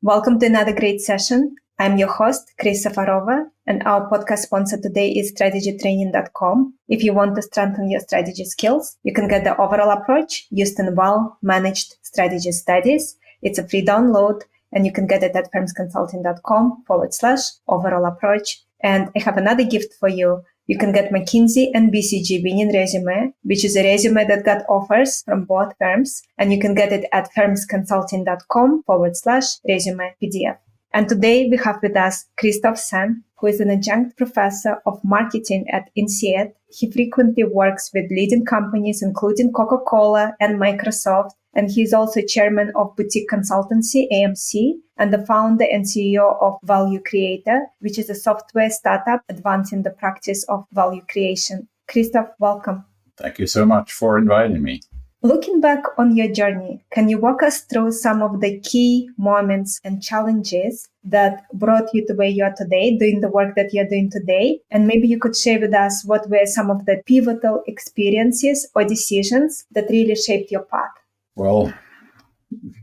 Welcome to another great session. I'm your host, Christoph Senn, and our podcast sponsor today is strategytraining.com. If you want to strengthen your strategy skills, you can get the overall approach used in well-managed strategy studies. It's a free download, and you can get it at firmsconsulting.com/overall approach. And I have another gift for you. You can get McKinsey and BCG winning resume, which is a resume that got offers from both firms. And you can get it at firmsconsulting.com/resume PDF. And today we have with us Christoph Senn, who is an adjunct professor of marketing at INSEAD. He frequently works with leading companies, including Coca-Cola and Microsoft. And he is also chairman of boutique consultancy, AMC, and the founder and CEO of Valuecreator, which is a software startup advancing the practice of value creation. Christoph, welcome. Thank you so much for inviting me. Looking back on your journey, can you walk us through some of the key moments and challenges that brought you to where you are today, doing the work that you're doing today? And maybe you could share with us what were some of the pivotal experiences or decisions that really shaped your path? Well,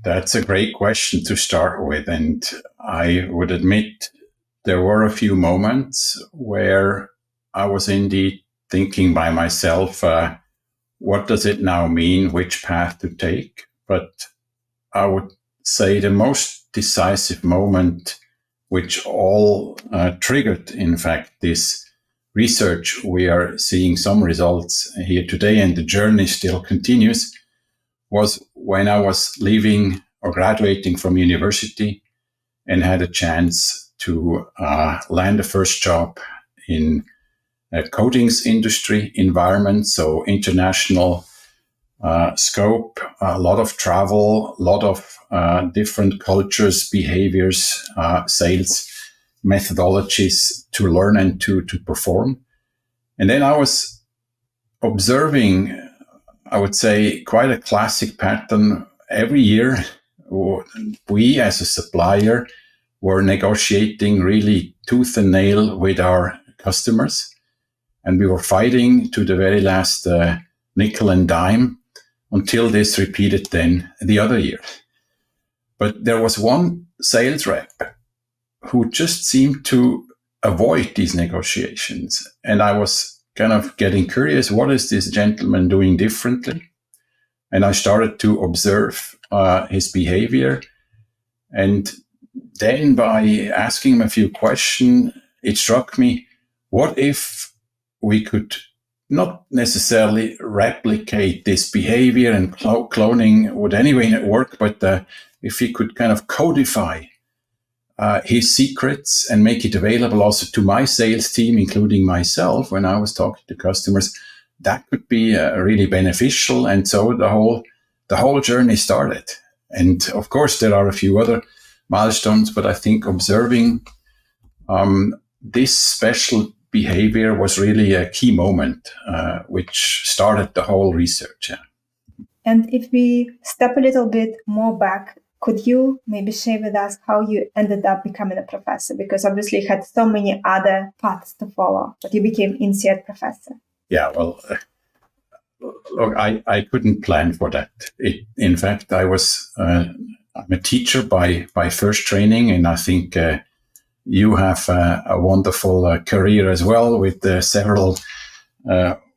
that's a great question to start with. And I would admit there were a few moments where I was indeed thinking by myself, what does it now mean, which path to take? But I would say the most decisive moment, which all triggered, in fact, this research, we are seeing some results here today and the journey still continues, was when I was leaving or graduating from university and had a chance to land a first job in a coatings industry environment, so international scope, a lot of travel, a lot of different cultures, behaviors, sales methodologies to learn and to perform. And then I was observing, I would say, quite a classic pattern. Every year, we as a supplier were negotiating really tooth and nail with our customers. And we were fighting to the very last nickel and dime until this repeated then the other year. But there was one sales rep who just seemed to avoid these negotiations. And I was kind of getting curious, what is this gentleman doing differently? And I started to observe his behavior. And then by asking him a few questions, it struck me, what if we could not necessarily replicate this behavior, and cloning would anyway not work, but if we could kind of codify his secrets and make it available also to my sales team, including myself, when I was talking to customers, that could be really beneficial. And so the whole journey started. And of course, there are a few other milestones, but I think observing this special behavior was really a key moment, which started the whole research. Yeah. And if we step a little bit more back, could you maybe share with us how you ended up becoming a professor? Because obviously you had so many other paths to follow, but you became INSEAD professor. Yeah, well, look, I couldn't plan for that. In fact, I'm a teacher by first training, and I think you have a wonderful career as well with several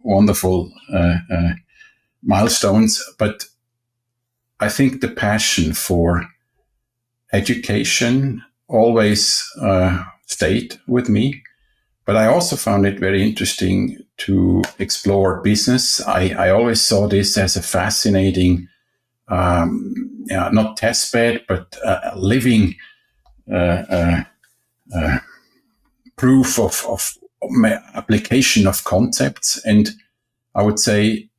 wonderful milestones. But I think the passion for education always stayed with me. But I also found it very interesting to explore business. I always saw this as a fascinating, not test bed, but living proof of application of concepts. And I would say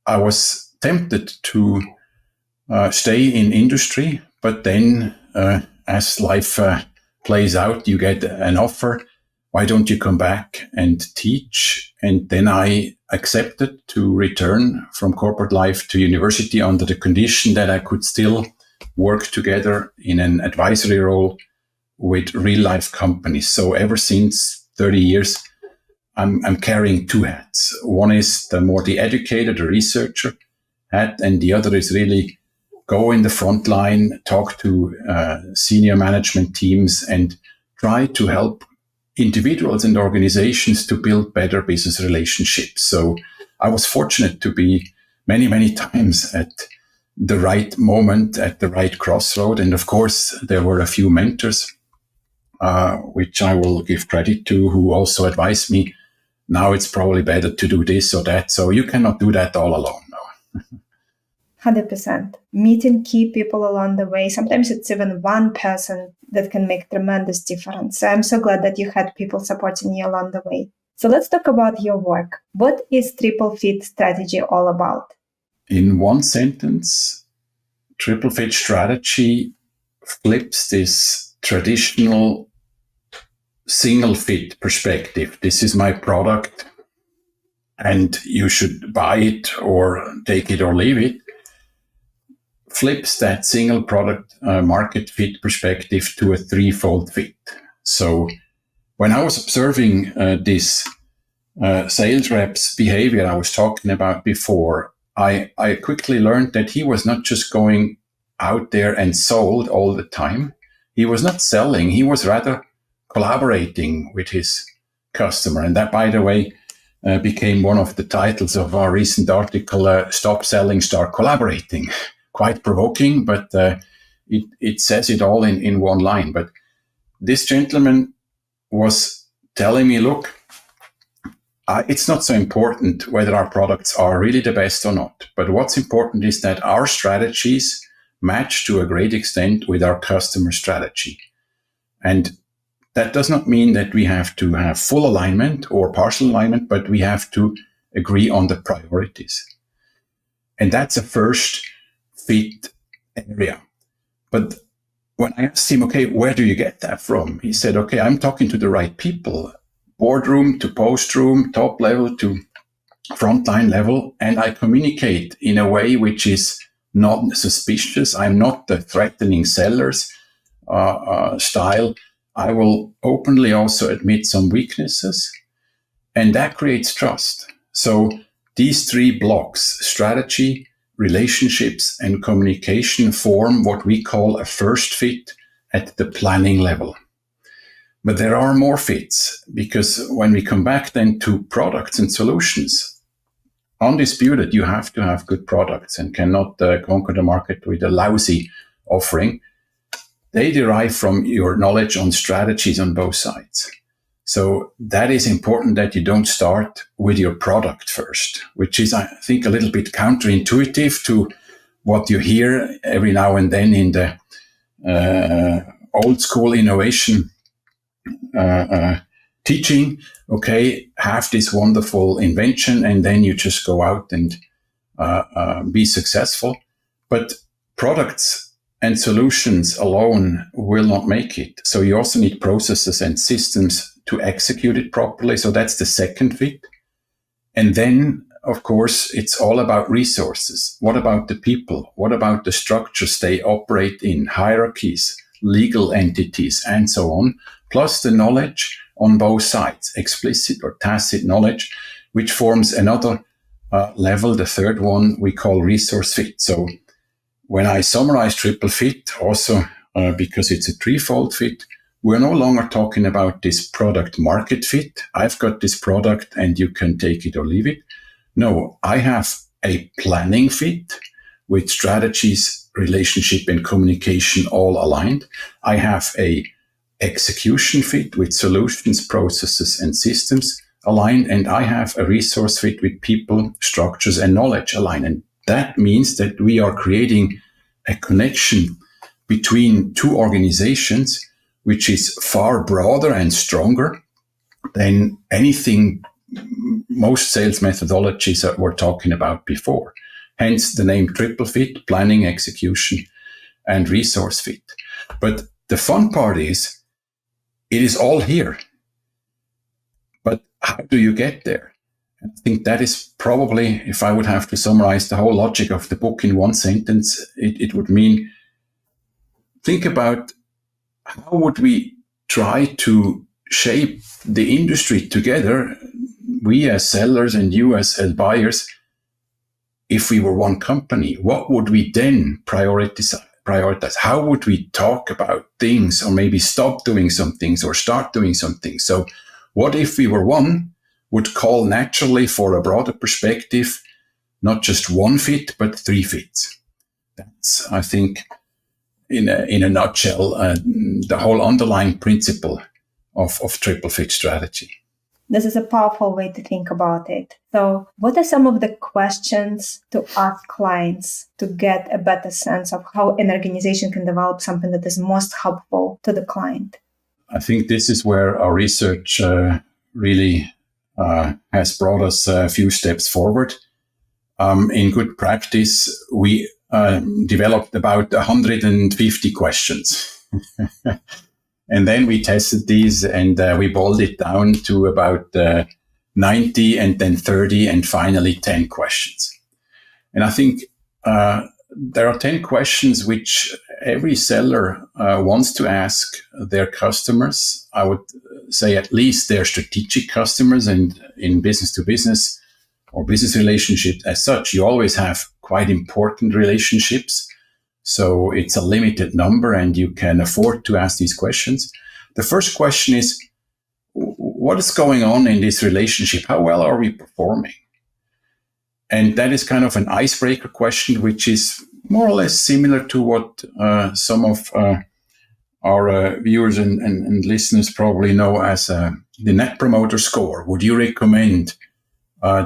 I was tempted to stay in industry, but then as life plays out, you get an offer. Why don't you come back and teach? And then I accepted to return from corporate life to university under the condition that I could still work together in an advisory role with real life companies. So ever since 30 years, I'm carrying two hats. One is the educator, the researcher hat, and the other is really go in the front line, talk to senior management teams, and try to help individuals and organizations to build better business relationships. So I was fortunate to be many, many times at the right moment, at the right crossroad. And of course, there were a few mentors, which I will give credit to, who also advised me, now it's probably better to do this or that. So you cannot do that all alone. No. 100%. Meeting key people along the way. Sometimes it's even one person that can make tremendous difference. So I'm so glad that you had people supporting you along the way. So let's talk about your work. What is Triple Fit strategy all about? In one sentence, Triple Fit strategy flips this traditional single fit perspective. This is my product and you should buy it or take it or leave it. Flips that single product market fit perspective to a threefold fit. So when I was observing this sales rep's behavior I was talking about before, I quickly learned that he was not just going out there and sold all the time. He was not selling. He was rather collaborating with his customer. And that, by the way, became one of the titles of our recent article, Stop Selling, Start Collaborating. Quite provoking, but it says it all in one line. But this gentleman was telling me, look, it's not so important whether our products are really the best or not. But what's important is that our strategies match to a great extent with our customer strategy. And that does not mean that we have to have full alignment or partial alignment, but we have to agree on the priorities. And that's a first fit area. But when I asked him, okay, where do you get that from? He said, okay, I'm talking to the right people, boardroom to post room, top level to frontline level, and I communicate in a way which is not suspicious. I'm not the threatening sellers style. I will openly also admit some weaknesses, and that creates trust. So these three blocks, strategy, relationships, and communication, form what we call a first fit at the planning level. But there are more fits, because when we come back then to products and solutions, undisputed, you have to have good products and cannot conquer the market with a lousy offering. They derive from your knowledge on strategies on both sides. So that is important, that you don't start with your product first, which is, I think, a little bit counterintuitive to what you hear every now and then in the old school innovation teaching. Okay, have this wonderful invention and then you just go out and be successful. But products and solutions alone will not make it. So you also need processes and systems to execute it properly. So that's the second fit. And then, of course, it's all about resources. What about the people? What about the structures they operate in, hierarchies, legal entities, and so on, plus the knowledge on both sides, explicit or tacit knowledge, which forms another level, the third one we call resource fit. So when I summarize triple fit, also because it's a threefold fit, we're no longer talking about this product market fit. I've got this product and you can take it or leave it. No, I have a planning fit with strategies, relationship, and communication all aligned. I have a execution fit with solutions, processes, and systems aligned. And I have a resource fit with people, structures, and knowledge aligned. And that means that we are creating a connection between two organizations, which is far broader and stronger than anything most sales methodologies that we're talking about before. Hence the name triple fit: planning, execution, and resource fit. But the fun part is, it is all here. But how do you get there? I think that is probably, if I would have to summarize the whole logic of the book in one sentence, it would mean, think about how would we try to shape the industry together, we as sellers and you as buyers, if we were one company, what would we then prioritize? How would we talk about things, or maybe stop doing some things or start doing something? So what if we were one, would call naturally for a broader perspective, not just one fit, but three fits? That's, I think, in a nutshell, the whole underlying principle of triple fit strategy. This is a powerful way to think about it. So what are some of the questions to ask clients to get a better sense of how an organization can develop something that is most helpful to the client? I think this is where our research really has brought us a few steps forward. In good practice, we developed about 150 questions. And then we tested these, and we boiled it down to about 90 and then 30 and finally 10 questions. And I think there are 10 questions which every seller wants to ask their customers. I would say at least their strategic customers, and in business to business or business relationships as such, you always have quite important relationships. So it's a limited number and you can afford to ask these questions. The first question is, what is going on in this relationship? How well are we performing? And that is kind of an icebreaker question, which is more or less similar to what some of our viewers and listeners probably know as the Net Promoter Score. Would you recommend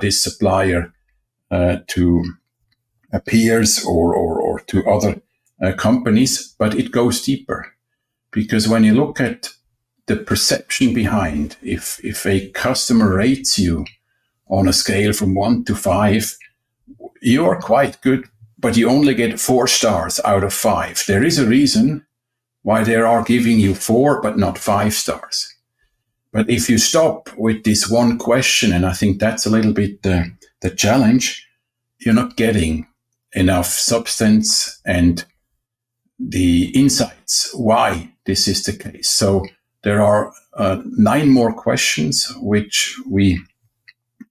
this supplier to peers or to other companies? But it goes deeper, because when you look at the perception behind, if a customer rates you on a scale from 1 to 5, you are quite good, but you only get 4 stars out of 5. There is a reason why they are giving you 4 but not 5 stars. But if you stop with this one question, and I think that's a little bit the challenge, you're not getting enough substance and the insights why this is the case. So there are 9 more questions which we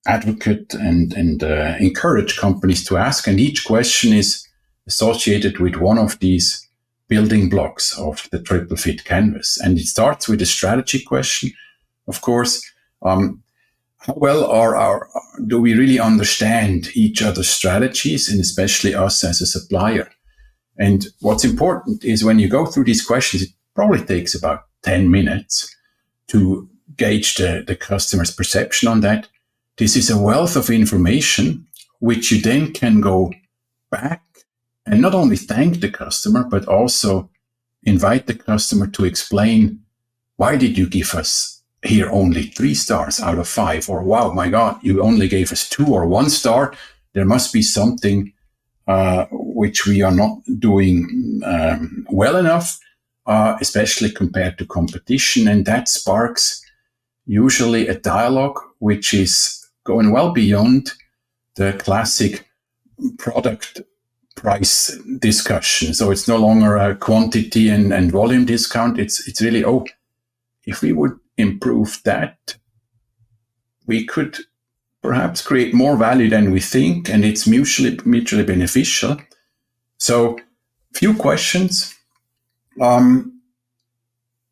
advocate and encourage companies to ask, and each question is associated with one of these building blocks of the triple fit canvas. And it starts with a strategy question, of course. How well do we really understand each other's strategies, and especially us as a supplier? And what's important is when you go through these questions, it probably takes about 10 minutes to gauge the customer's perception on that. This is a wealth of information which you then can go back and not only thank the customer, but also invite the customer to explain, why did you give us here only 3 stars out of 5? Or, wow, my God, you only gave us 2 or 1 star. There must be something which we are not doing well enough, especially compared to competition. And that sparks usually a dialogue which is going well beyond the classic product price discussion. So it's no longer a quantity and volume discount. It's really, if we would improve that, we could perhaps create more value than we think, and it's mutually beneficial. So few questions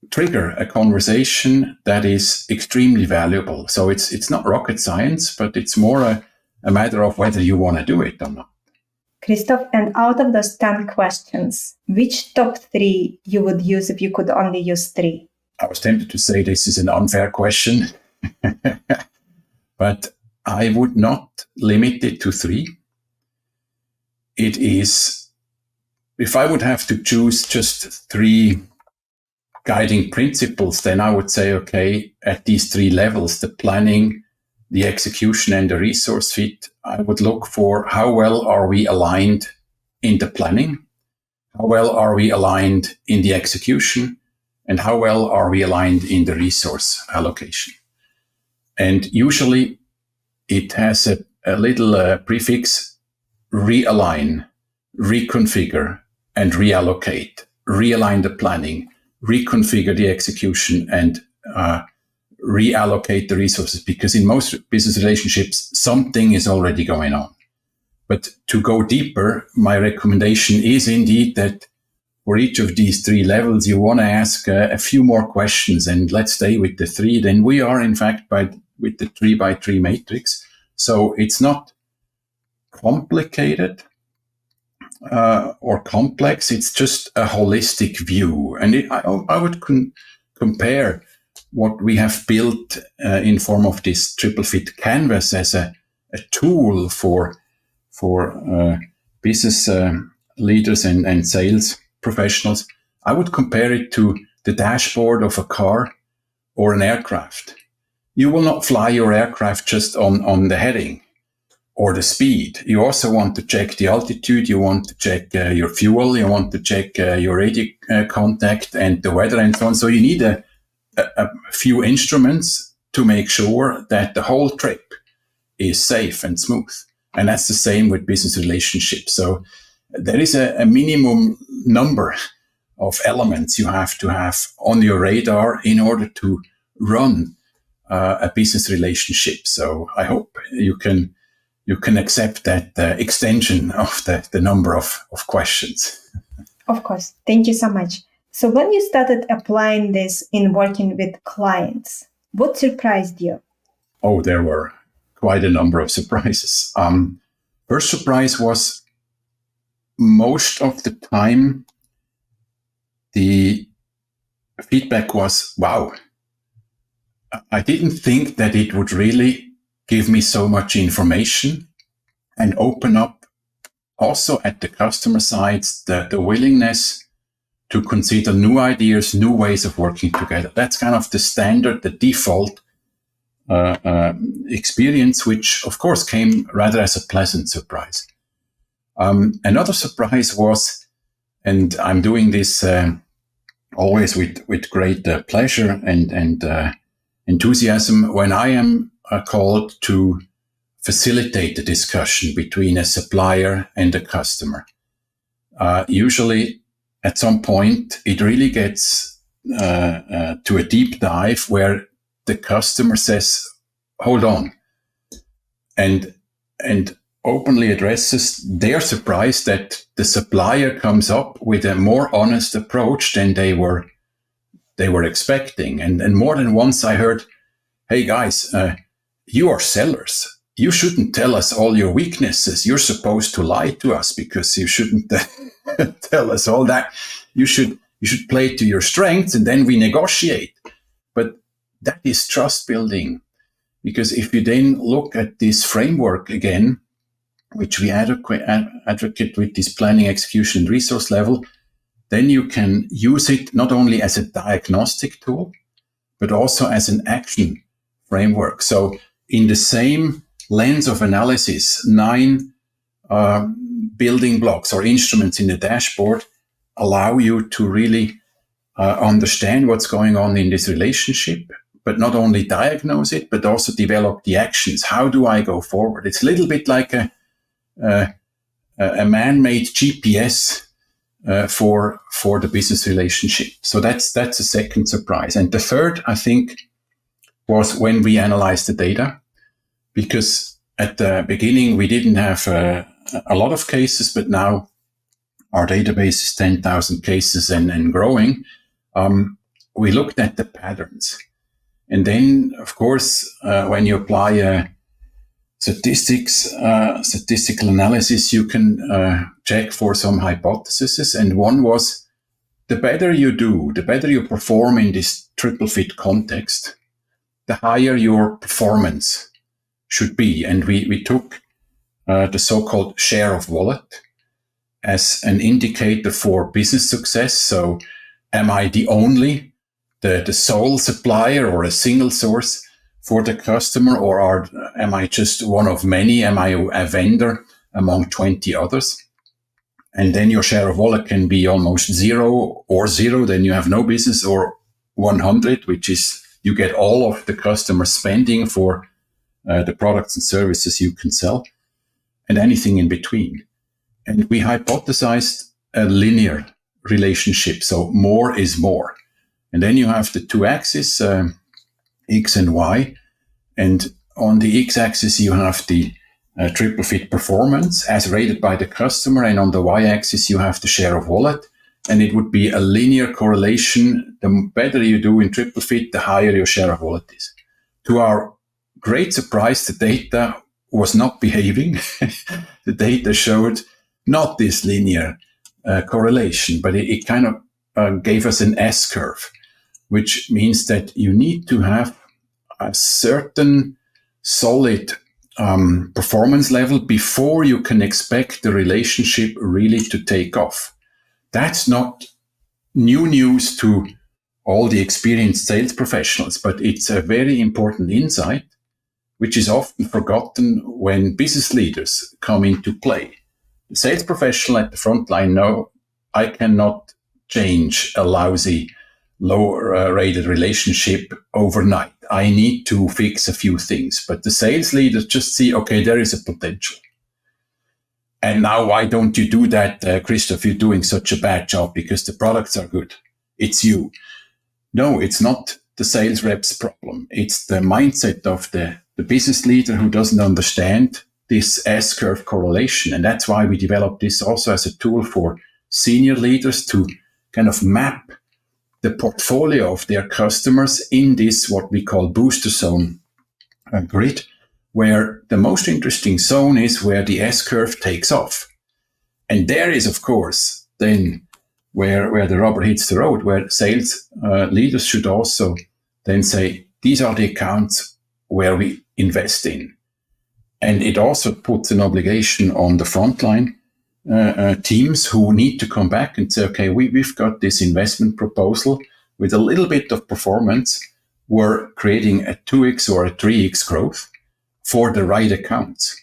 trigger a conversation that is extremely valuable. So it's not rocket science, but it's more a matter of whether you want to do it or not. Christoph, and out of those 10 questions, which top 3 you would use if you could only use 3? I was tempted to say this is an unfair question, but I would not limit it to 3. It is, if I would have to choose just 3 guiding principles, then I would say, okay, at these 3 levels, the planning, the execution, and the resource fit, I would look for how well are we aligned in the planning, how well are we aligned in the execution, and how well are we aligned in the resource allocation. And usually it has a little prefix: realign, reconfigure, and reallocate. Realign the planning, reconfigure the execution, and reallocate the resources, because in most business relationships, something is already going on. But to go deeper, my recommendation is indeed that for each of these 3 levels, you want to ask a few more questions, and let's stay with the 3. Then we are, in fact, with the 3x3 matrix. So it's not complicated or complex. It's just a holistic view. And I would compare what we have built in form of this triple fit canvas as a tool for business leaders and sales professionals. I would compare it to the dashboard of a car or an aircraft. You will not fly your aircraft just on the heading or the speed. You also want to check the altitude. You want to check your fuel. You want to check your radio contact and the weather and so on. So you need a few instruments to make sure that the whole trip is safe and smooth. And that's the same with business relationships. So there is a minimum number of elements you have to have on your radar in order to run a business relationship. So I hope you can accept that extension of the number of questions. Of course. Thank you so much. So when you started applying this in working with clients, what surprised you? Oh, there were quite a number of surprises. First surprise was most of the time the feedback was, wow, I didn't think that it would really give me so much information and open up also at the customer side the willingness to consider new ideas, new ways of working together. That's kind of the standard, the default experience, which of course came rather as a pleasant surprise. Another surprise was, and I'm doing this always with great pleasure and enthusiasm, when I am called to facilitate the discussion between a supplier and a customer. Usually at some point, it really gets to a deep dive where the customer says, hold on, and openly addresses their surprise that the supplier comes up with a more honest approach than they were expecting. And more than once I heard, hey guys, you are sellers. You shouldn't tell us all your weaknesses. You're supposed to lie to us because you shouldn't tell us all that. You should play to your strengths and then we negotiate. But that is trust building, because if you then look at this framework again, which we advocate with this planning, execution, and resource level, then you can use it not only as a diagnostic tool, but also as an action framework. So in the same lens of analysis, 9 building blocks or instruments in the dashboard allow you to really understand what's going on in this relationship, but not only diagnose it, but also develop the actions. How do I go forward? It's a little bit like a man-made GPS for the business relationship. So that's a second surprise. And the third, I think, was when we analyzed the data, because at the beginning we didn't have a lot of cases, but now our database is 10,000 cases and growing. We looked at the patterns. And then, of course, when you apply statistical analysis, you can check for some hypotheses. And one was, the better you do, the better you perform in this triple fit context, the higher your performance should be. And we took the so-called share of wallet as an indicator for business success. So am I the only, the sole supplier or a single source for the customer, or am I just one of many? Am I a vendor among 20 others? And then your share of wallet can be almost 0 or 0, then you have no business, or 100, which is you get all of the customer spending for the products and services you can sell, and anything in between. And we hypothesized a linear relationship, so more is more. And then you have the two axes, X and Y. And on the X-axis, you have the triple fit performance as rated by the customer, and on the y-axis you have the share of wallet, and it would be a linear correlation. The better you do in triple fit, the higher your share of wallet is. To our great surprise, the data was not behaving. The data showed not this linear correlation, but it kind of gave us an S-curve, which means that you need to have a certain solid performance level before you can expect the relationship really to take off. That's not new news to all the experienced sales professionals, but it's a very important insight, which is often forgotten when business leaders come into play. The sales professional at the front line know I cannot change a lousy, low-rated relationship overnight. I need to fix a few things. But the sales leaders just see, okay, there is a potential. And now why don't you do that, Christoph? You're doing such a bad job because the products are good. It's you. No, it's not the sales rep's problem. It's the mindset of the business leader who doesn't understand this S-curve correlation. And that's why we developed this also as a tool for senior leaders to kind of map the portfolio of their customers in this, what we call booster zone grid, where the most interesting zone is where the S-curve takes off. And there is, of course, then where the rubber hits the road, where sales leaders should also then say, these are the accounts where we invest in. And it also puts an obligation on the frontline teams who need to come back and say, okay, we've got this investment proposal with a little bit of performance. We're creating a 2x or a 3x growth for the right accounts.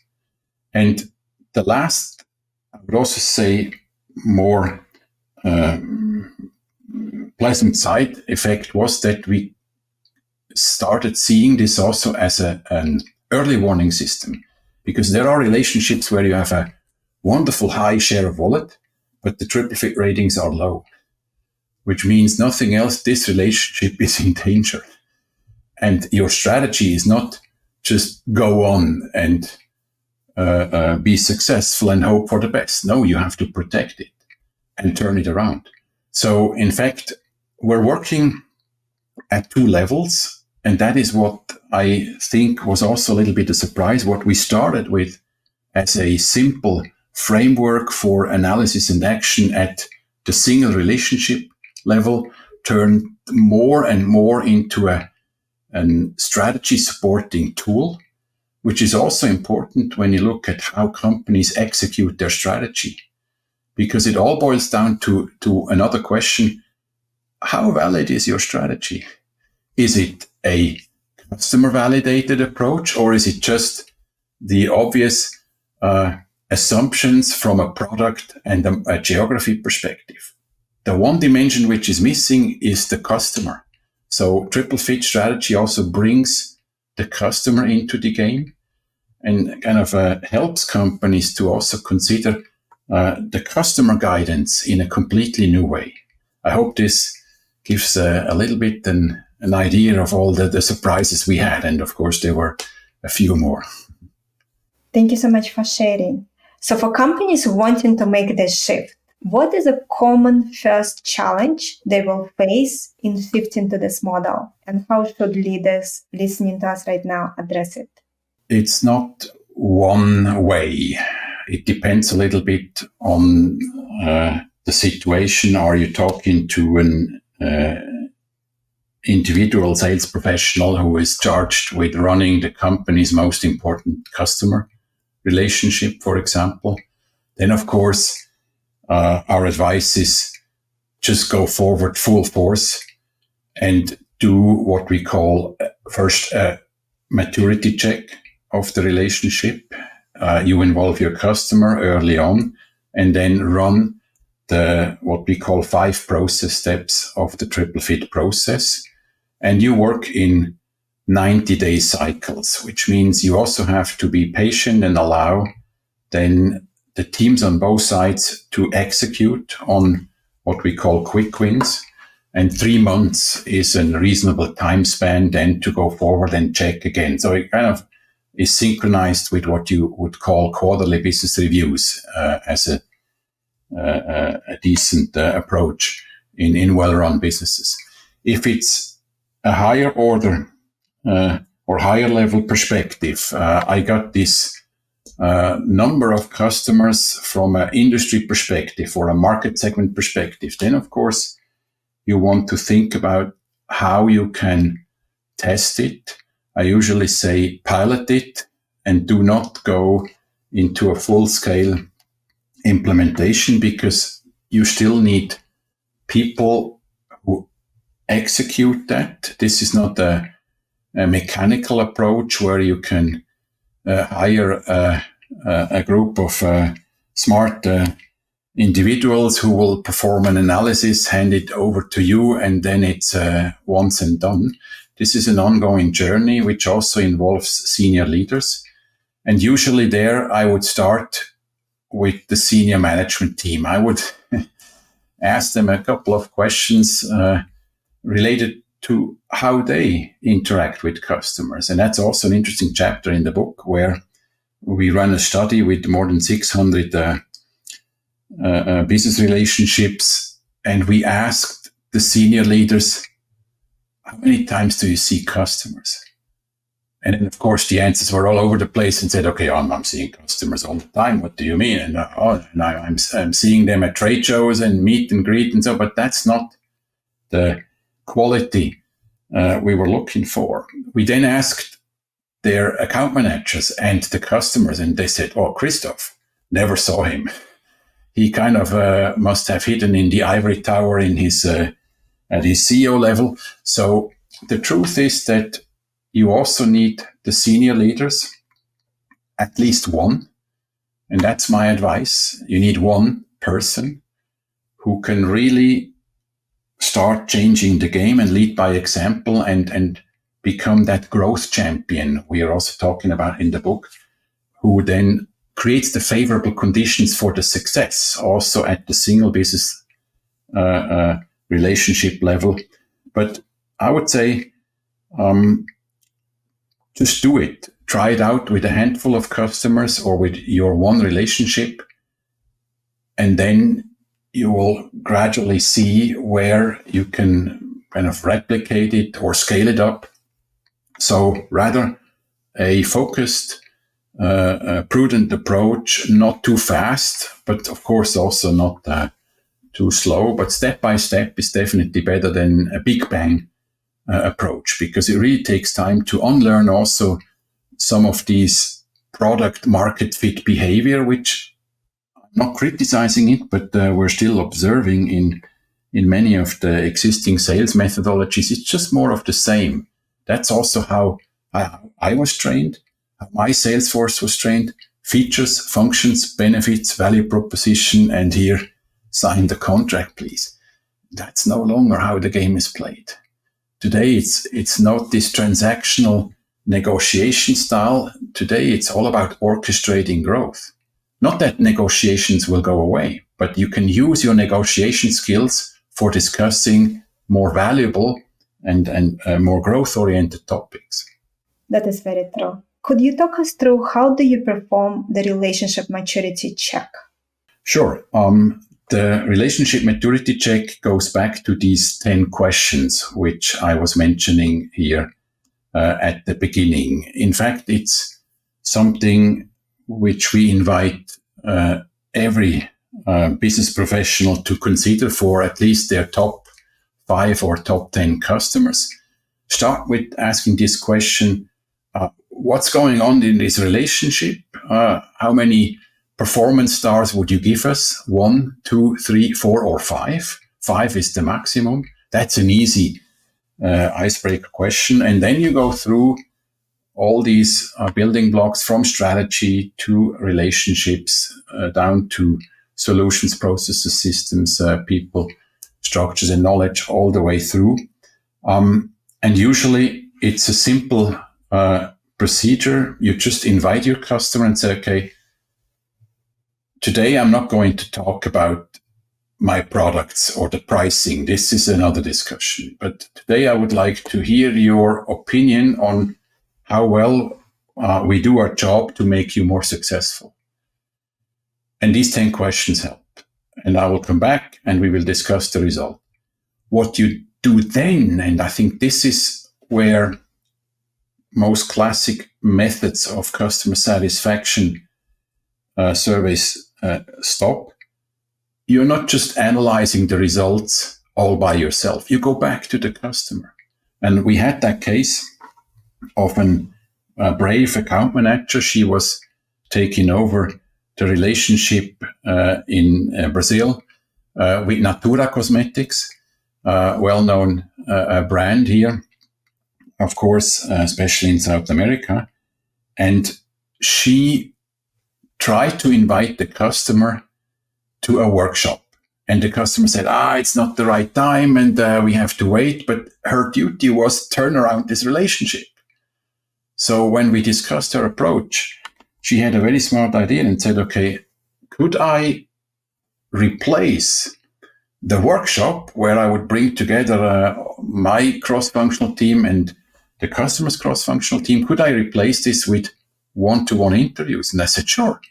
And the last, I would also say, more pleasant side effect was that we started seeing this also as an early warning system, because there are relationships where you have a wonderful high share of wallet, but the triple fit ratings are low, which means nothing else. This relationship is in danger. And your strategy is not just go on and be successful and hope for the best. No, you have to protect it and turn it around. So in fact, we're working at two levels. And that is what I think was also a little bit a surprise. What we started with as a simple framework for analysis and action at the single relationship level turned more and more into a strategy supporting tool, which is also important when you look at how companies execute their strategy, because it all boils down to another question. How valid is your strategy? Is it a customer validated approach, or is it just the obvious assumptions from a product and a geography perspective? The one dimension which is missing is the customer. So triple fit strategy also brings the customer into the game and kind of helps companies to also consider the customer guidance in a completely new way. I hope this gives a little bit an idea of all the surprises we had. And of course, there were a few more. Thank you so much for sharing. So for companies wanting to make this shift, what is a common first challenge they will face in shifting to this model? And how should leaders listening to us right now address it? It's not one way. It depends a little bit on the situation. Are you talking to an individual sales professional who is charged with running the company's most important customer relationship, for example? Then, of course, our advice is just go forward full force and do what we call first a maturity check of the relationship. You involve your customer early on and then run what we call 5 process steps of the triple fit process. And you work in 90-day cycles, which means you also have to be patient and allow then the teams on both sides to execute on what we call quick wins. And 3 months is a reasonable time span then to go forward and check again. So it kind of is synchronized with what you would call quarterly business reviews as a decent approach in well-run businesses. If it's a higher order or higher level perspective, I got this number of customers from an industry perspective or a market segment perspective, then of course you want to think about how you can test it. I usually say pilot it and do not go into a full-scale implementation, because you still need people who execute that. This is not a mechanical approach where you can hire a group of smart individuals who will perform an analysis, hand it over to you, and then it's once and done. This is an ongoing journey, which also involves senior leaders. And usually there, I would start with the senior management team. I would ask them a couple of questions related to how they interact with customers. And that's also an interesting chapter in the book, where we run a study with more than 600 business relationships. And we asked the senior leaders, how many times do you see customers? And then, of course, the answers were all over the place and said, okay, I'm seeing customers all the time. What do you mean? And I'm seeing them at trade shows and meet and greet and so, but that's not the quality we were looking for. We then asked their account managers and the customers, and they said, oh, Christoph, never saw him. He kind of must have hidden in the ivory tower in his at his CEO level. So the truth is that you also need the senior leaders, at least one. And that's my advice. You need one person who can really start changing the game and lead by example and become that growth champion we are also talking about in the book, who then creates the favorable conditions for the success also at the single business relationship level. But I would say, just do it. Try it out with a handful of customers or with your one relationship. And then you will gradually see where you can kind of replicate it or scale it up. So rather a focused, prudent approach, not too fast, but of course also not too slow. But step by step is definitely better than a big bang approach, because it really takes time to unlearn also some of these product market fit behavior, which I'm not criticizing it, but we're still observing in many of the existing sales methodologies. It's just more of the same. That's also how I was trained, how my sales force was trained. Features, functions, benefits, value proposition, and here, sign the contract, please. That's no longer how the game is played. Today, it's not this transactional negotiation style. Today, it's all about orchestrating growth. Not that negotiations will go away, but you can use your negotiation skills for discussing more valuable and more growth-oriented topics. That is very true. Could you talk us through how do you perform the relationship maturity check? Sure. The relationship maturity check goes back to these 10 questions, which I was mentioning here at the beginning. In fact, it's something which we invite every business professional to consider for at least their top 5 or top 10 customers. Start with asking this question, what's going on in this relationship? How many performance stars would you give us? 1, 2, 3, 4, or 5? 5 is the maximum. That's an easy icebreaker question. And then you go through all these building blocks from strategy to relationships, down to solutions, processes, systems, people, structures, and knowledge all the way through. And usually it's a simple procedure. You just invite your customer and say, okay, today I'm not going to talk about my products or the pricing. This is another discussion. But today I would like to hear your opinion on how well we do our job to make you more successful? And these 10 questions help. And I will come back and we will discuss the result. What you do then, and I think this is where most classic methods of customer satisfaction surveys stop. You're not just analyzing the results all by yourself. You go back to the customer. And we had that case of a brave account manager. She was taking over the relationship in Brazil with Natura Cosmetics, well-known brand here, of course, especially in South America. And she tried to invite the customer to a workshop. And the customer said, it's not the right time and we have to wait. But her duty was turn around this relationship. So when we discussed her approach, she had a very smart idea and said, okay, could I replace the workshop where I would bring together my cross-functional team and the customer's cross-functional team? Could I replace this with one-to-one interviews? And I said, sure.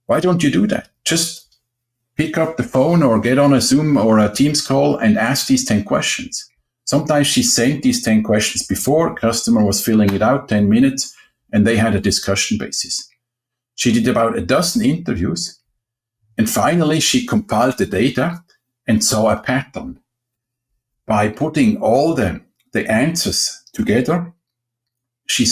Why don't you do that? Just pick up the phone or get on a Zoom or a Teams call and ask these 10 questions. Sometimes she sent these 10 questions before, customer was filling it out 10 minutes, and they had a discussion basis. She did about a dozen interviews, and finally she compiled the data and saw a pattern. By putting all the answers together, she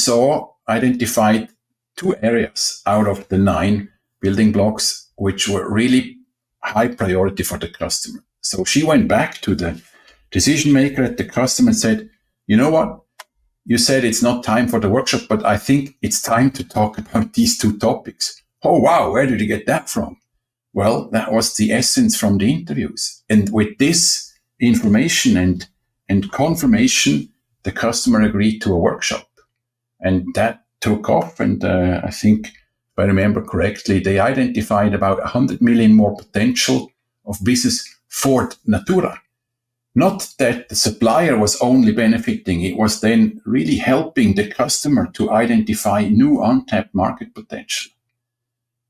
identified 2 areas out of the 9 building blocks, which were really high priority for the customer. So she went back to the decision maker at the customer and said, you know what? You said it's not time for the workshop, but I think it's time to talk about these 2 topics. Oh, wow. Where did you get that from? Well, that was the essence from the interviews. And with this information and confirmation, the customer agreed to a workshop. And that took off. And I think, if I remember correctly, they identified about 100 million more potential of business for Natura. Not that the supplier was only benefiting, it was then really helping the customer to identify new untapped market potential.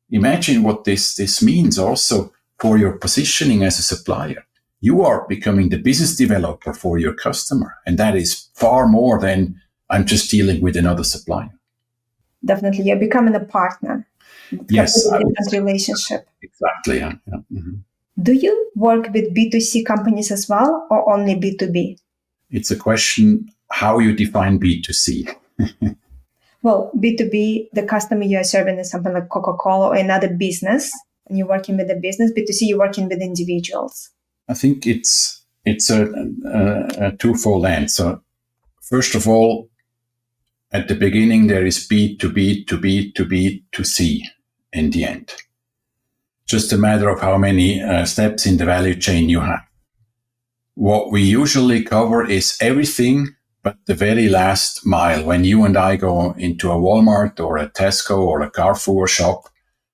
Imagine what this means also for your positioning as a supplier. You are becoming the business developer for your customer, and that is far more than I'm just dealing with another supplier. Definitely, you're becoming a partner. Yes, a different relationship. Exactly. Yeah. Mm-hmm. Do you work with B2C companies as well, or only B2B? It's a question how you define B2C. Well, B2B, the customer you are serving is something like Coca-Cola or another business, and you're working with a business. B2C, you're working with individuals. I think it's a twofold answer. First of all, at the beginning, there is B2B to B to B to C in the end. Just a matter of how many steps in the value chain you have. What we usually cover is everything but the very last mile. When you and I go into a Walmart or a Tesco or a Carrefour shop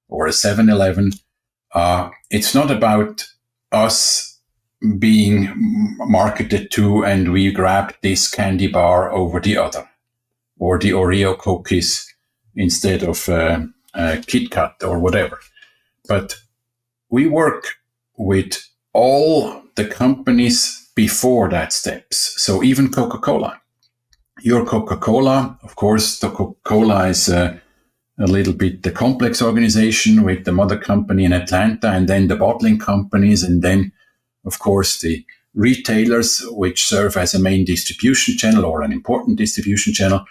or a 7-Eleven, it's not about us being marketed to and we grab this candy bar over the other or the Oreo cookies instead of Kit Kat or whatever. But we work with all the companies before that steps. So even Coca-Cola. Your Coca-Cola, of course, the Coca-Cola is a little bit the complex organization with the mother company in Atlanta and then the bottling companies and then, of course, the retailers, which serve as a main distribution channel or an important distribution channel.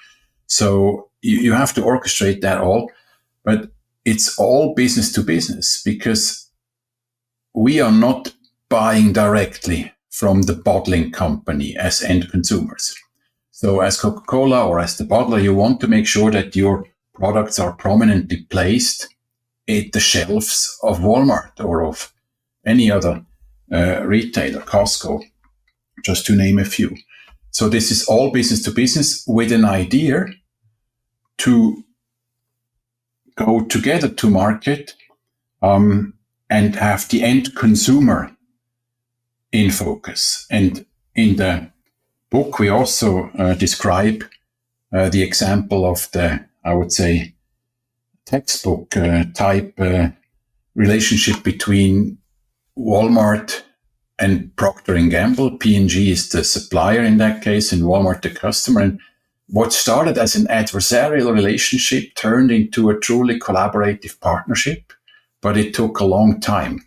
So you have to orchestrate that all. But it's all business to business because we are not buying directly from the bottling company as end consumers. So as Coca-Cola or as the bottler, you want to make sure that your products are prominently placed at the shelves of Walmart or of any other retailer, Costco, just to name a few. So this is all business to business with an idea to go together to market and have the end consumer in focus. And in the book, we also describe the example of the I would say, textbook type relationship between Walmart and Procter & Gamble. P&G is the supplier in that case, and Walmart the customer. And what started as an adversarial relationship turned into a truly collaborative partnership, but it took a long time.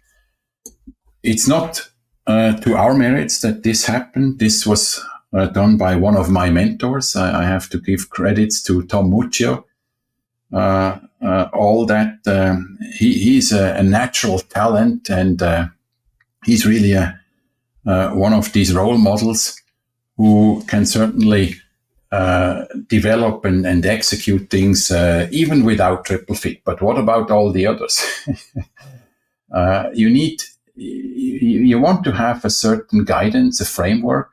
It's not to our merits that this happened. This was done by one of my mentors. I have to give credits to Tom Muccio. All that he's a natural talent, and he's really one of these role models who can certainly develop and execute things even without triple fit. But what about all the others? You want to have a certain guidance, a framework.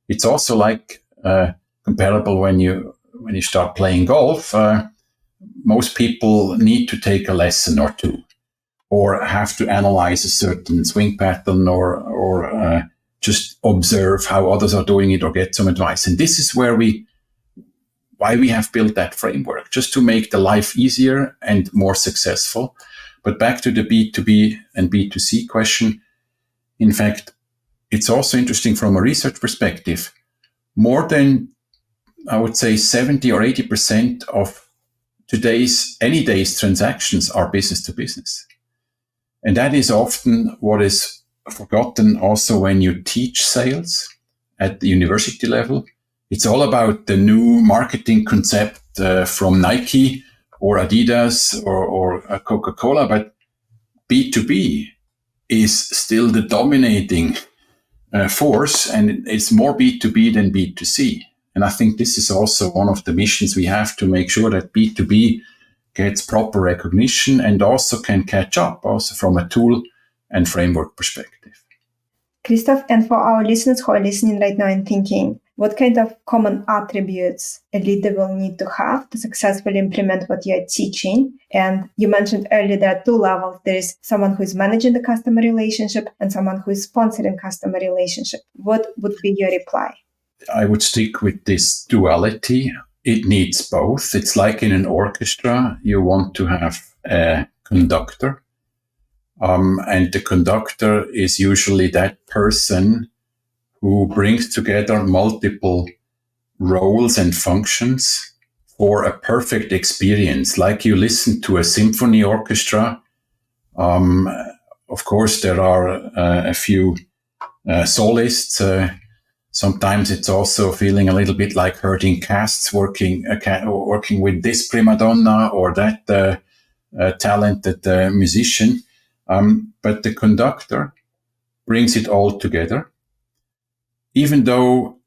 It's also like comparable when you start playing golf. Most people need to take a lesson or two, or have to analyze a certain swing pattern, or just observe how others are doing it, or get some advice. And this is why we have built that framework, just to make the life easier and more successful. But back to the B2B and B2C question. In fact, it's also interesting from a research perspective. More than, I would say, 70 or 80% of any day's transactions are business to business. And that is often what is forgotten also when you teach sales at the university level. It's all about the new marketing concept from Nike or Adidas or Coca-Cola, but B2B is still the dominating force, and it's more B2B than B2C. And I think this is also one of the missions we have, to make sure that B2B gets proper recognition and also can catch up also from a tool and framework perspective. Christoph, and for our listeners who are listening right now and thinking, what kind of common attributes a leader will need to have to successfully implement what you're teaching? And you mentioned earlier there are two levels. There is someone who is managing the customer relationship and someone who is sponsoring customer relationship. What would be your reply? I would stick with this duality. It needs both. It's like in an orchestra, you want to have a conductor. And the conductor is usually that person who brings together multiple roles and functions for a perfect experience. Like you listen to a symphony orchestra. Of course, there are a few solists. Sometimes it's also feeling a little bit like herding casts, working with this prima donna or that talented musician. But the conductor brings it all together, even though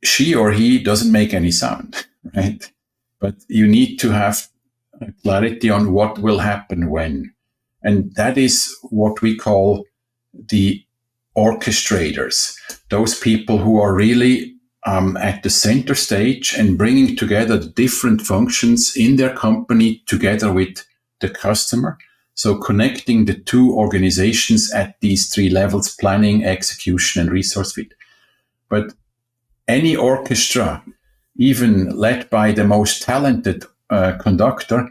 she or he doesn't make any sound, right? But you need to have clarity on what will happen when. And that is what we call the orchestrators, those people who are really at the center stage and bringing together the different functions in their company together with the customer. So connecting the two organizations at these three levels: planning, execution, and resource fit. But any orchestra, even led by the most talented conductor,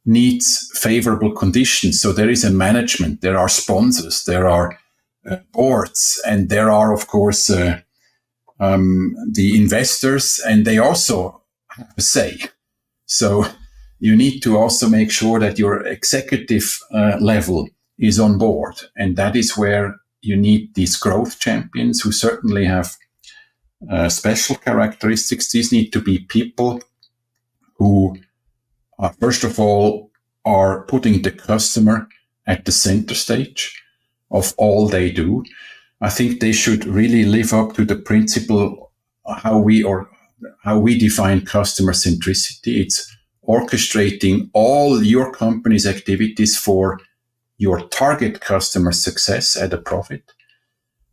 needs favorable conditions. So there is a management, there are sponsors, there are boards, and there are, of course, the investors, and they also have a say. So you need to also make sure that your executive level is on board. And that is where you need these growth champions who certainly have special characteristics. These need to be people who, first of all, are putting the customer at the center stage of all they do. I think they should really live up to the principle how we define customer centricity. It's orchestrating all your company's activities for your target customer success at a profit,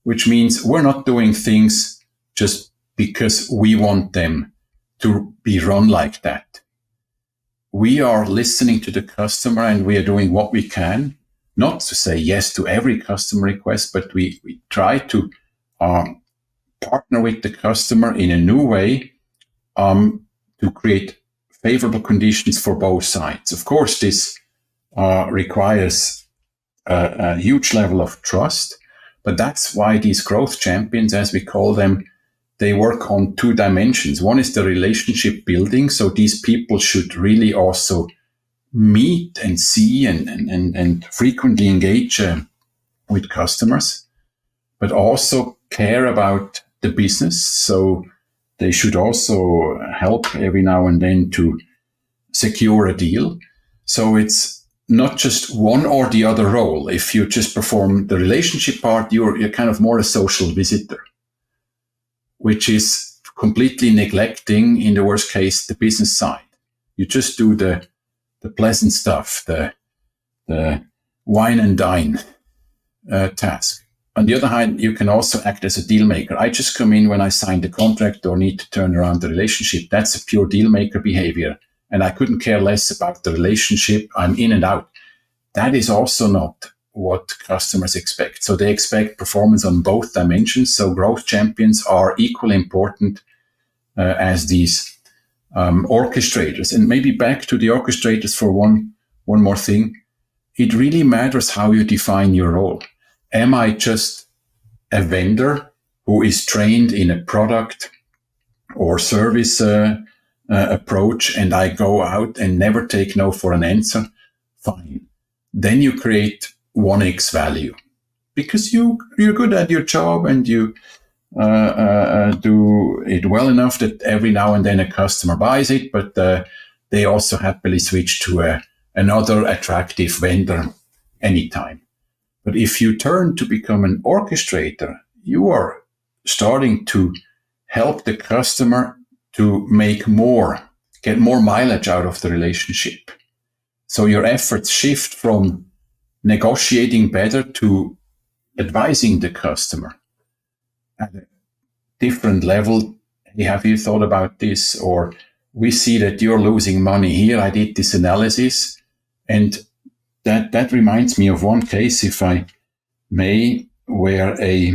which means we're not doing things just because we want them to be run like that. We are listening to the customer and we are doing what we can, not to say yes to every customer request, but we try to partner with the customer in a new way to create favorable conditions for both sides. Of course, this requires a huge level of trust, but that's why these growth champions, as we call them, they work on two dimensions. One is the relationship building. So these people should really also meet and see and frequently engage with customers, but also care about the business. So they should also help every now and then to secure a deal. So it's not just one or the other role. If you just perform the relationship part, you're kind of more a social visitor, which is completely neglecting, in the worst case, the business side. You just do the pleasant stuff, the wine and dine task. On the other hand, you can also act as a deal maker. I just come in when I sign the contract or need to turn around the relationship. That's a pure deal maker behavior. And I couldn't care less about the relationship. I'm in and out. That is also not what customers expect. So they expect performance on both dimensions. So growth champions are equally important as these orchestrators. And maybe back to the orchestrators for one more thing. It really matters how you define your role. Am I just a vendor who is trained in a product or service approach, and I go out and never take no for an answer? Fine. Then you create 1x value because you're good at your job and you do it well enough that every now and then a customer buys it, but they also happily switch to another attractive vendor anytime. But if you turn to become an orchestrator, you are starting to help the customer to make more, get more mileage out of the relationship. So your efforts shift from negotiating better to advising the customer at a different level. Hey, have you thought about this? Or we see that you're losing money here. I did this analysis. And that reminds me of one case, if I may, where a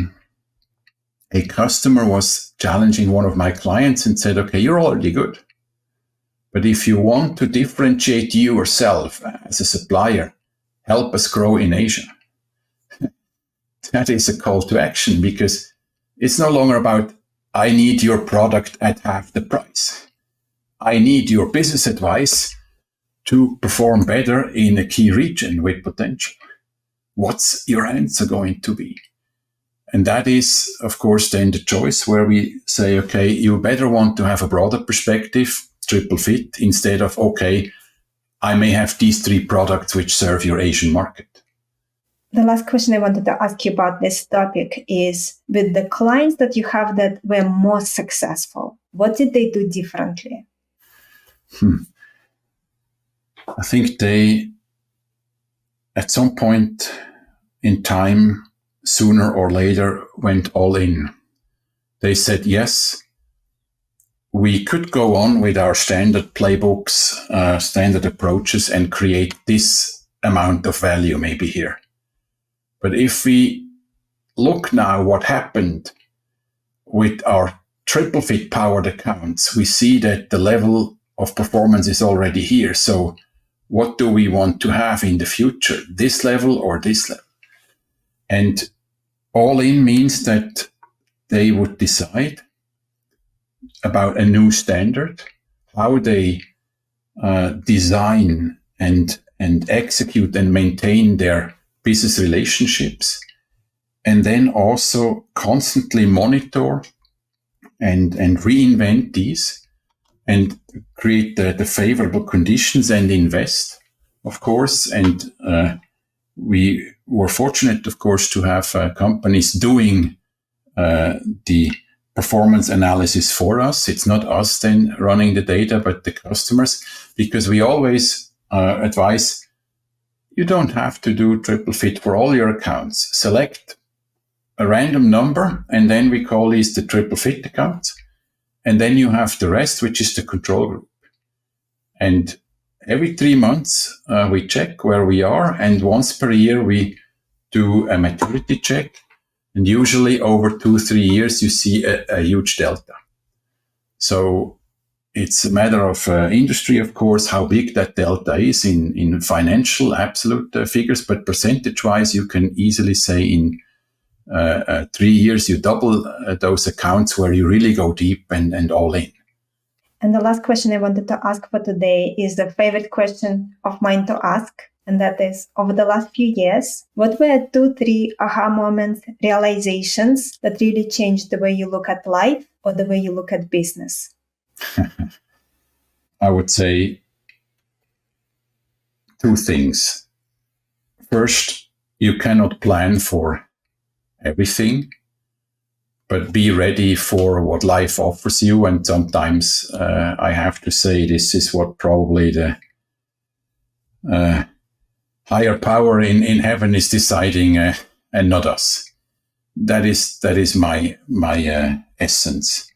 customer was challenging one of my clients and said, okay, you're already good. But if you want to differentiate yourself as a supplier, help us grow in Asia. That is a call to action, because it's no longer about, I need your product at half the price. I need your business advice to perform better in a key region with potential. What's your answer going to be? And that is, of course, then the choice where we say, okay, you better want to have a broader perspective, triple fit, instead of, okay, I may have these 3 products which serve your Asian market. The last question I wanted to ask you about this topic is, with the clients that you have that were more successful, what did they do differently? I think they, at some point in time, sooner or later, went all in. They said, yes, we could go on with our standard playbooks, standard approaches, and create this amount of value maybe here. But if we look now what happened with our triple fit powered accounts, we see that the level of performance is already here. So what do we want to have in the future? This level or this level? And all in means that they would decide about a new standard, how they design and execute and maintain their business relationships, and then also constantly monitor and reinvent these and create the favorable conditions and invest, of course. And we were fortunate, of course, to have companies doing the performance analysis for us. It's not us then running the data, but the customers, because we always advise, you don't have to do triple fit for all your accounts. Select a random number, and then we call these the triple fit accounts. And then you have the rest, which is the control group. And every 3 months, we check where we are. And once per year, we do a maturity check. And usually over 2-3 years, you see a huge delta. So it's a matter of industry, of course, how big that delta is in financial absolute figures, but percentage-wise, you can easily say in 3 years, you double those accounts where you really go deep and all in. And the last question I wanted to ask for today is the favorite question of mine to ask. And that is, over the last few years, what were 2-3 aha moments, realizations that really changed the way you look at life or the way you look at business? I would say 2 things. First, you cannot plan for everything, but be ready for what life offers you. And sometimes I have to say this is what probably the higher power in heaven is deciding, and not us. That is my essence.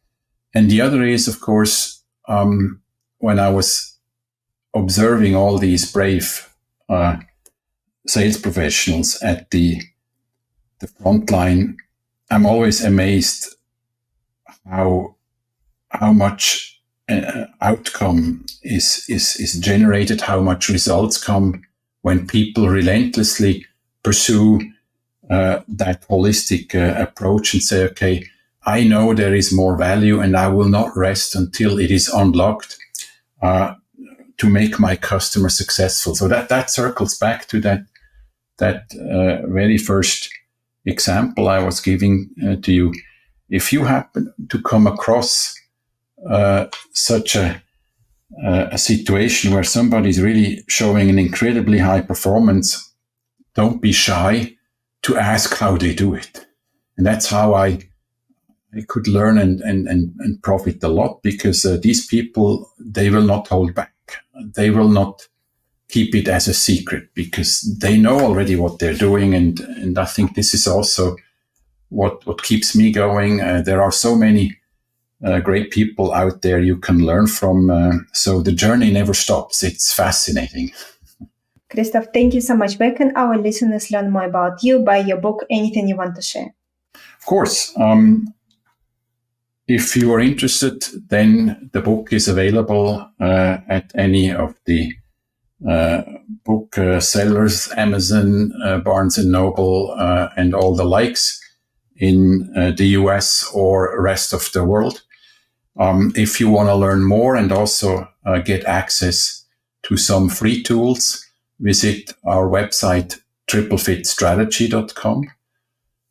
And the other is, of course, when I was observing all these brave sales professionals at the front line, I'm always amazed how much outcome is generated, how much results come when people relentlessly pursue that holistic approach and say, okay, I know there is more value and I will not rest until it is unlocked to make my customer successful. So that circles back to that very first example I was giving to you. If you happen to come across such a situation where somebody is really showing an incredibly high performance, don't be shy to ask how they do it. And that's how I could learn and profit a lot, because these people, they will not hold back. They will not keep it as a secret because they know already what they're doing. And I think this is also what keeps me going. There are so many great people out there you can learn from. So the journey never stops. It's fascinating. Christoph, thank you so much. Where can our listeners learn more about you, buy your book, anything you want to share? Of course. If you are interested, then the book is available at any of the book sellers, Amazon, Barnes & Noble, and all the likes in the US or rest of the world. If you want to learn more and also get access to some free tools, visit our website, triplefitstrategy.com.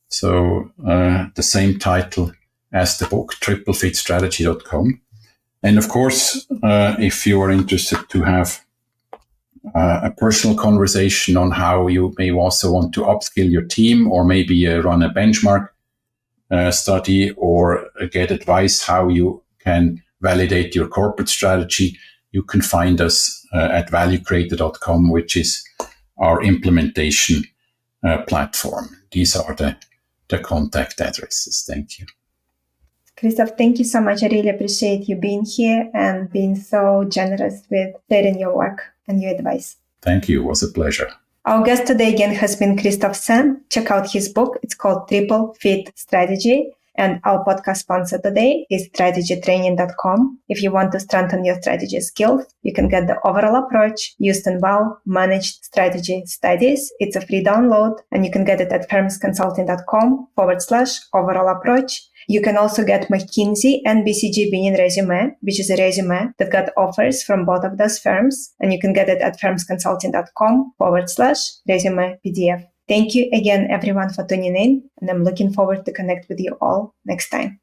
So the same title as the book, triplefitstrategy.com. And of course, if you are interested to have a personal conversation on how you may also want to upskill your team, or maybe run a benchmark study, or get advice how you can validate your corporate strategy, you can find us at valuecreator.com, which is our implementation platform. These are the contact addresses. Thank you. Christoph, thank you so much. I really appreciate you being here and being so generous with sharing your work and your advice. Thank you. It was a pleasure. Our guest today again has been Christoph Senn. Check out his book. It's called Triple Fit Strategy. And our podcast sponsor today is strategytraining.com. If you want to strengthen your strategy skills, you can get the overall approach used in well-managed strategy studies. It's a free download, and you can get it at firmsconsulting.com/overall approach. You can also get McKinsey and BCG Bean resume, which is a resume that got offers from both of those firms. And you can get it at firmsconsulting.com/resume PDF. Thank you again, everyone, for tuning in. And I'm looking forward to connect with you all next time.